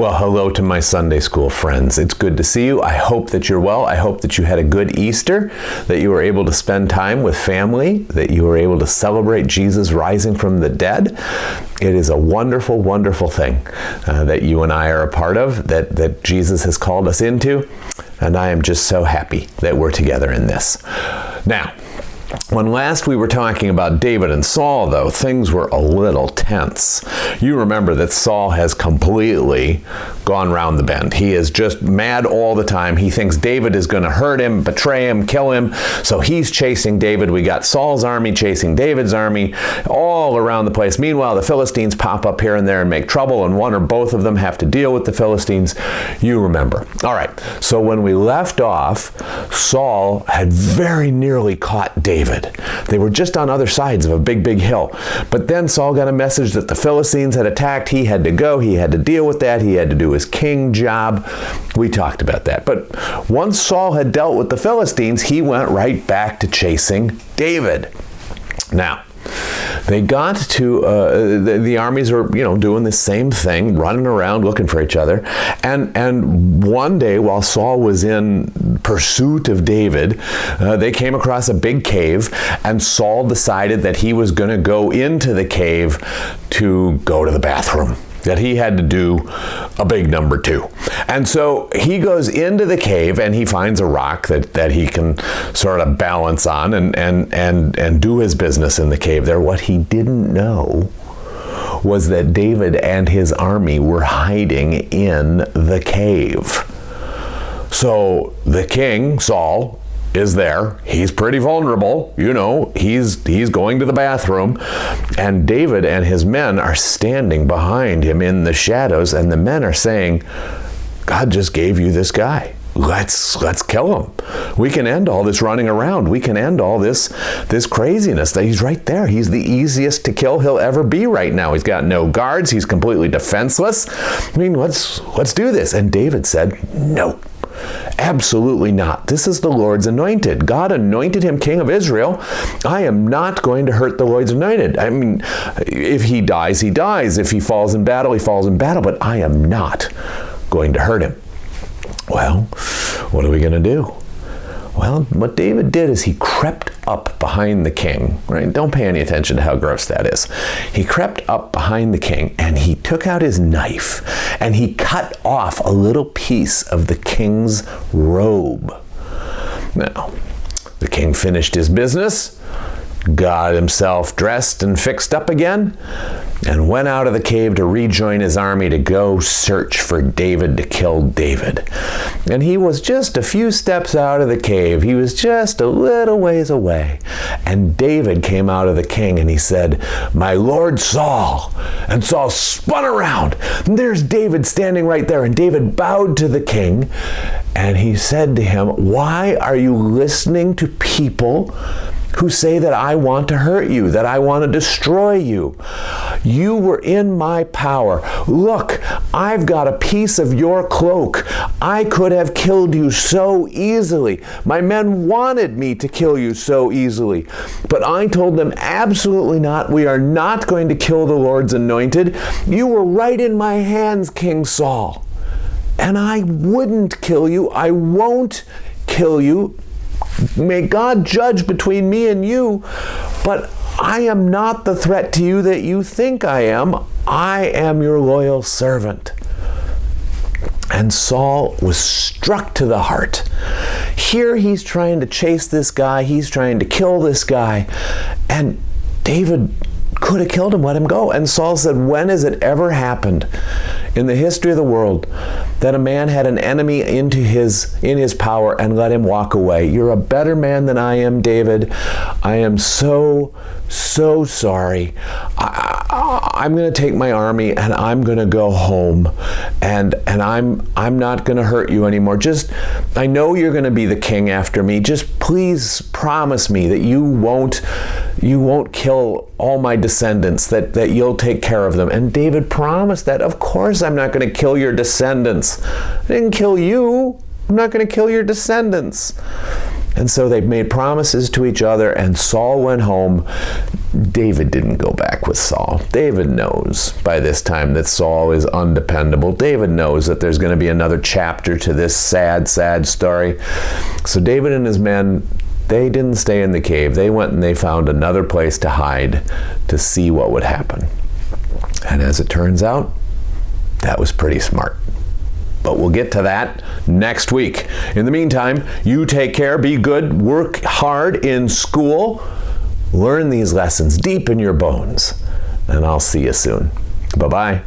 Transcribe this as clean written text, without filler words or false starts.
Well, hello to my Sunday school friends. It's good to see you. I hope that you're well. I hope that you had a good Easter, that you were able to spend time with family, that you were able to celebrate Jesus rising from the dead. It is a wonderful, wonderful thing that you and I are a part of, that Jesus has called us into, and I am just so happy that we're together in this. Now, when last we were talking about David and Saul, though, things were a little tense. You remember that Saul has completely gone round the bend. He is just mad all the time. He thinks David is going to hurt him, betray him, kill him. So he's chasing David. We got Saul's army chasing David's army all around the place. Meanwhile, the Philistines pop up here and there and make trouble, and one or both of them have to deal with the Philistines. You remember. All right. So when we left off, Saul had very nearly caught David. They were just on other sides of a big, big hill. But then Saul got a message that the Philistines had attacked. He had to go. He had to deal with that. He had to do his king job. We talked about that. But once Saul had dealt with the Philistines, he went right back to chasing David. Now, they got to, the armies were, doing the same thing, running around looking for each other. And one day while Saul was in pursuit of David, they came across a big cave, and Saul decided that he was going to go into the cave to go to the bathroom, that he had to do a big number 2. And so he goes into the cave and he finds a rock that he can sort of balance on and do his business in the cave there. What he didn't know was that David and his army were hiding in the cave. So the king, Saul, is there. He's pretty vulnerable. He's going to the bathroom, and David and his men are standing behind him in the shadows, and the men are saying, God just gave you this guy. Let's kill him. We can end all this running around. We can end all this craziness. That he's right there. He's the easiest to kill he'll ever be right now. He's got no guards. He's completely defenseless. Let's do this. And David said, no. Absolutely not. This is the Lord's anointed. God anointed him king of Israel. I am not going to hurt the Lord's anointed. I mean, if he dies, he dies. If he falls in battle, he falls in battle. But I am not going to hurt him. Well, what are we going to do? Well, what David did is he crept up behind the king, right? Don't pay any attention to how gross that is. He crept up behind the king and he took out his knife and he cut off a little piece of the king's robe. Now, the king finished his business, got himself dressed and fixed up again, and went out of the cave to rejoin his army to go search for David, to kill David. And he was just a few steps out of the cave. He was just a little ways away. And David came out of the king and he said, "My lord Saul." And Saul spun around. And there's David standing right there. And David bowed to the king and he said to him, "Why are you listening to people who say that I want to hurt you, that I want to destroy you? You were in my power. Look, I've got a piece of your cloak. I could have killed you so easily. My men wanted me to kill you so easily. But I told them, absolutely not. We are not going to kill the Lord's anointed. You were right in my hands, King Saul. And I wouldn't kill you. I won't kill you. May God judge between me and you, but I am not the threat to you that you think I am. I am your loyal servant." And Saul was struck to the heart. Here he's trying to chase this guy. He's trying to kill this guy. And David could have killed him, let him go. And Saul said, when has it ever happened in the history of the world that a man had an enemy in his power and let him walk away? You're a better man than I am, David. I am so sorry. I'm going to take my army and I'm going to go home, and I'm not going to hurt you anymore. I know you're going to be the king after me. Just please promise me that you won't kill all my descendants, that you'll take care of them. And David promised that. Of course I'm not going to kill your descendants. I didn't kill you. I'm not going to kill your descendants. And so they made promises to each other, and Saul went home. David didn't go back with Saul. David knows by this time that Saul is undependable. David knows that there's going to be another chapter to this sad, sad story. So David and his men, they didn't stay in the cave. They went and they found another place to hide to see what would happen. And as it turns out, that was pretty smart. But we'll get to that next week. In the meantime, you take care, be good, work hard in school, learn these lessons deep in your bones, and I'll see you soon. Bye-bye.